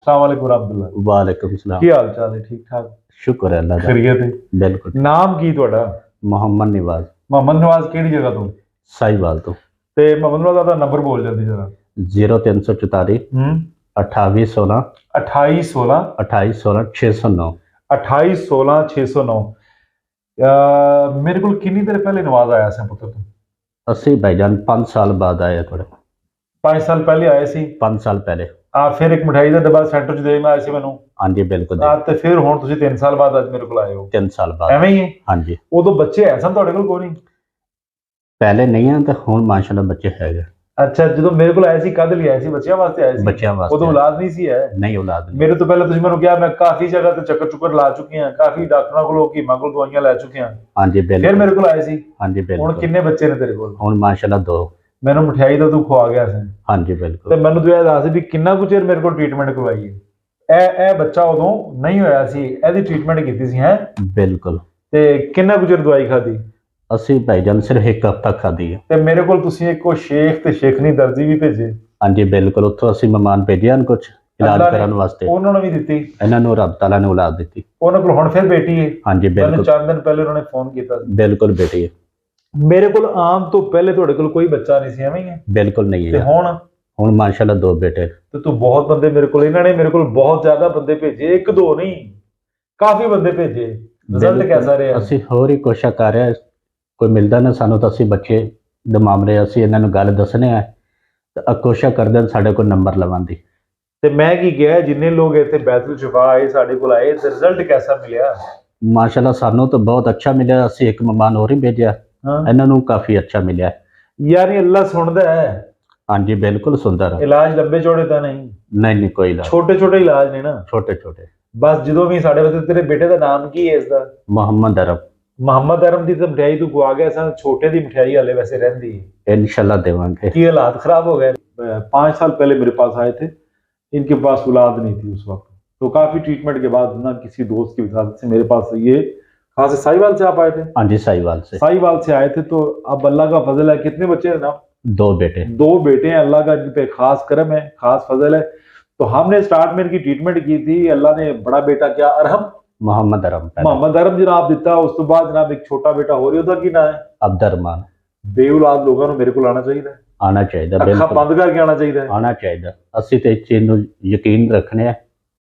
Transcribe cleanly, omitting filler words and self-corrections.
अस्सलाम वालेकुम अब्दुल्ला। वालेकुम सलाम। की हाल चाल है? ठीक ठाक? शुक्र है अल्लाह दा। खैरियत है? बिल्कुल। नाम की ਤੁਹਾਡਾ? मोहम्मद निवाज। मोहम्मद नवाज ਕਿਹੜੀ ਜਗ੍ਹਾ ਤੋਂ? साहिवाल तो ਤੇ मोहम्मद नवाज ਦਾ ਨੰਬਰ ਬੋਲ ਜਲਦੀ ਜਰਾ। 0344 ਹੂੰ 28 16 28 16 28 16 609। 28 16 609। ਮੇਰੇ ਕੋਲ ਕਿੰਨੀ ਦੇਰ ਪਹਿਲੇ ਨਵਾਜ਼ ਆਇਆ ਸੀ ਪੁੱਤਰ ਤੋਂ? अस्सी भाईजान 5 साल बाद आए थोड़े। 5 ਸਾਲ ਪਹਿਲੇ ਆਏ ਸੀ। 5 साल पहले। ਆ ਫਿਰ ਇੱਕ ਮਠਾਈ ਦਾ ਡੱਬਾ ਸੈਂਟਰ ਚ ਦੇ ਮੈਂ ਆਇਆ ਸੀ ਮੈਨੂੰ। हाँ जी बिल्कुल ਆ जी। ਤੇ ਫਿਰ ਹੁਣ ਤੁਸੀਂ 3 ਸਾਲ ਬਾਅਦ ਅੱਜ ਮੇਰੇ ਕੋਲ ਆਏ ਹੋ। 3 साल बाद। ਐਵੇਂ ਹੀ ਹੈ? हाँ जी। ਉਦੋਂ ਬੱਚੇ ਐ ਸਨ ਤੁਹਾਡੇ ਕੋਲ ਕੋਈ ਨਹੀਂ? पहले नहीं है तो हुण माशाल्लाह बच्चे है। ਅੱਛਾ ਜਦੋਂ ਮੇਰੇ ਕੋਲ ਆਏ ਸੀ ਕਦ ਲਈ ਆਏ ਸੀ? ਬੱਚਿਆਂ ਵਾਸਤੇ ਆਏ ਸੀ? बच्चियां वास्ते ਉਦੋਂ ਔਲਾਦ ਨਹੀਂ ਸੀ ਹੈ? नहीं औलाद नहीं। ਮੇਰੇ ਤੋਂ ਪਹਿਲਾਂ ਤੁਸੀਂ ਮੈਨੂੰ ਕਿਹਾ ਮੈਂ ਕਾਫੀ ਜਗ੍ਹਾ ਤੇ ਚੱਕਰ ਚੁੱਕਰ ਲਾ ਚੁੱਕੀ ਹਾਂ, ਕਾਫੀ ਡਾਕਟਰਾਂ ਕੋਲੋਂ ਹਕੀਮਾਂ ਕੋਲ ਦਵਾਈਆਂ ਲੈ ਚੁੱਕੇ ਹਾਂ, हाँ जी ਫਿਰ बिल्कुल। ਮੇਰੇ ਕੋਲ ਆਏ ਸੀ। हाँ जी ਹੁਣ बिल्कुल। ਕਿੰਨੇ ਬੱਚੇ ਨੇ ਤੇਰੇ ਕੋਲ? हुण माशाल्लाह 2। ਮੈਨੂੰ ਮਠਿਆਈ ਦਾ ਤੂੰ ਖਵਾ ਗਿਆ ਸੀ हाँ जी ਤੇ बिल्कुल। ਮੈਨੂੰ ਤੂੰ ਇਹ ਦੱਸ ਵੀ ਕਿੰਨਾ ਕੁ ਚਿਰ ਮੇਰੇ ਕੋਲ ਟ੍ਰੀਟਮੈਂਟ ਕਰਵਾਈ ਹੈ? ਇਹ ਬੱਚਾ ਉਦੋਂ ਨਹੀਂ ਹੋਇਆ ਸੀ, ਇਹਦੀ ਟ੍ਰੀਟਮੈਂਟ ਕੀਤੀ ਸੀ ਹੈ? बिल्कुल। ਤੇ ਕਿੰਨਾ ਕੁ ਚਿਰ ਦਵਾਈ ਖਾਦੀ? अस्सी भाईजान सिर्फ एक हफ्ता खादी है। ਤੇ ਮੇਰੇ ਕੋਲ ਤੁਸੀਂ ਇੱਕੋ ਸ਼ੇਖ ਤੇ ਸ਼ੇਖਨੀ ਦਰਜੀ ਵੀ ਭੇਜੇ। हाँ जी बिल्कुल। उत्थों असी मेहमान भेजे हैं कुछ इलाज ਅੱਲਾ ਨੇ करने वास्ते। ਉਹਨਾਂ ਨੂੰ ਵੀ ਦਿੱਤੀ। इन्हां नूं रब तआला ने औलाद दी। ਉਹਨਾਂ ਕੋਲ ਹੁਣ ਫਿਰ ਬੇਟੀ ਹੈ। हाँ जी ਮੈਨੂੰ बिल्कुल। 4 ਦਿਨ ਪਹਿਲੇ ਉਹਨਾਂ ਨੇ ਫੋਨ ਕੀਤਾ ਸੀ। बिल्कुल बेटी है। ਮੇਰੇ ਕੋਲ ਆਉਣ ਤੋਂ ਪਹਿਲੇ ਤੁਹਾਡੇ ਕੋਲ ਕੋਈ ਬੱਚਾ ਨਹੀਂ ਸੀ, ਐਵੇਂ ਹੀ ਹੈ? बिल्कुल नहीं ਤੇ है। ਹੁਣ हुण माशाल्लाह 2 बेटे। ਤੇ ਤੂੰ ਬਹੁਤ ਬੰਦੇ ਮੇਰੇ ਕੋਲ, ਇਹਨਾਂ ਨੇ ਮੇਰੇ ਕੋਲ ਬਹੁਤ ਜ਼ਿਆਦਾ ਬੰਦੇ ਭੇਜੇ, ਇੱਕ ਦੋ ਨਹੀਂ ਕਾਫੀ ਬੰਦੇ ਭੇਜੇ। ਰਿਜ਼ਲਟ कैसा ਰਿਹਾ? ਅਸੀਂ ਹੋਰ ਹੀ ਕੋਸ਼ਿਸ਼ ਕਰ ਰਹੇ ਹਾਂ, ਕੋਈ ਮਿਲਦਾ ਨਾ ਸਾਨੂੰ ਤਾਂ ਅਸੀਂ ਬੱਚੇ ਦੇ ਮਾਮਲੇ ਅਸੀਂ ਇਹਨਾਂ ਨੂੰ ਗੱਲ ਦੱਸਣੇ ਆ ਤਾਂ ਕੋਸ਼ਿਸ਼ ਕਰਦੇ ਹਾਂ ਸਾਡੇ ਕੋਲ ਨੰਬਰ ਲਵਾਉਣ ਦੀ। ਤੇ ਮੈਂ ਕੀ ਕਿਹਾ, ਜਿੰਨੇ ਲੋਕ ਇੱਥੇ ਬੈਤੁਲ ਸ਼ਿਫਾ ਆਏ ਸਾਡੇ ਕੋਲ ਆਏ ਤੇ ਰਿਜ਼ਲਟ कैसा ਮਿਲਿਆ? ਮਾਸ਼ਾਅੱਲਾ ਸਾਨੂੰ ਤਾਂ ਬਹੁਤ ਅੱਛਾ ਮਿਲਿਆ। ਅਸੀਂ ਇੱਕ ਮਹਿਮਾਨ ਹੋਰ ਹੀ ਭੇਜਿਆ, ਹਾਂ ਇਹਨਾਂ ਨੂੰ ਕਾਫੀ ਅੱਛਾ ਮਿਲਿਆ। ਯਾਨੀ ਅੱਲਾ ਸੁਣਦਾ ਹੈ। ਹਾਂਜੀ ਬਿਲकुल ਸੁਣਦਾ ਰਹਾ। ਇਲਾਜ ਲੰਬੇ ਚੌੜੇ ਤਾਂ ਨਹੀਂ? ਨਹੀਂ ਕੋਈ ਇਲਾਜ। ਛੋਟੇ ਛੋਟੇ ਇਲਾਜ ਨੇ ਨਾ? ਛੋਟੇ ਛੋਟੇ। ਬਸ ਜਦੋਂ ਵੀ ਸਾਡੇ ਵਾਸਤੇ, ਤੇਰੇ ਬੇਟੇ ਦਾ ਨਾਮ ਕੀ ਹੈ ਇਸਦਾ? मोहम्मद अरब। मोहम्मद अरब ਦੀ ਤਾਂ ਮਠਿਆਈ ਤੂੰ ਖਵਾ ਗਿਆ ਸਾਂ, ਛੋਟੇ ਦੀ ਮਠਿਆਈ ਹਲੇ वैसे रहती है। इंशाल्लाह देवांगे। की हालात खराब हो गए। 5 साल पहले मेरे पास आए थे, इनके पास औलाद नहीं थी उस वक्त, तो काफी ट्रीटमेंट के बाद ना किसी दोस्त की विसात से मेरे पास ये, कहाँ से, साहिवाल से आप आए थे? हाँ जी साहिवाल से। साहिवाल से आए थे। तो अब अल्लाह का फजल है, कितने बच्चे हैं ना? 2 बेटे। 2 बेटे हैं। अल्लाह का इन पे खास करम है, खास फजल है। तो हमने स्टार्ट में इनकी ट्रीटमेंट की थी। अल्लाह ने बड़ा बेटा क्या, अरहम मोहम्मद अरब पहले। मोहम्मद अरब जनाब दिता। उस तो बाद जनाब एक छोटा बेटा हो रही, ਉਹਦਾ ਕੀ ਨਾਂ ਹੈ? अब्दुर्रहमान। ਬੇਔਲਾਦ ਲੋਕਾਂ ਨੂੰ ਮੇਰੇ ਕੋਲ ਆਣਾ ਚਾਹੀਦਾ ਹੈ, आना चाहिए ਅੱਖਾਂ बिल्कुल। ਬੰਦ ਕਰਕੇ ਆਣਾ ਚਾਹੀਦਾ ਹੈ। आना चाहिए। ਅਸੀਂ ਤੇ ਇਸ ਚੀਜ਼ ਨੂੰ ਯਕੀਨ ਰੱਖਣੇ ਆ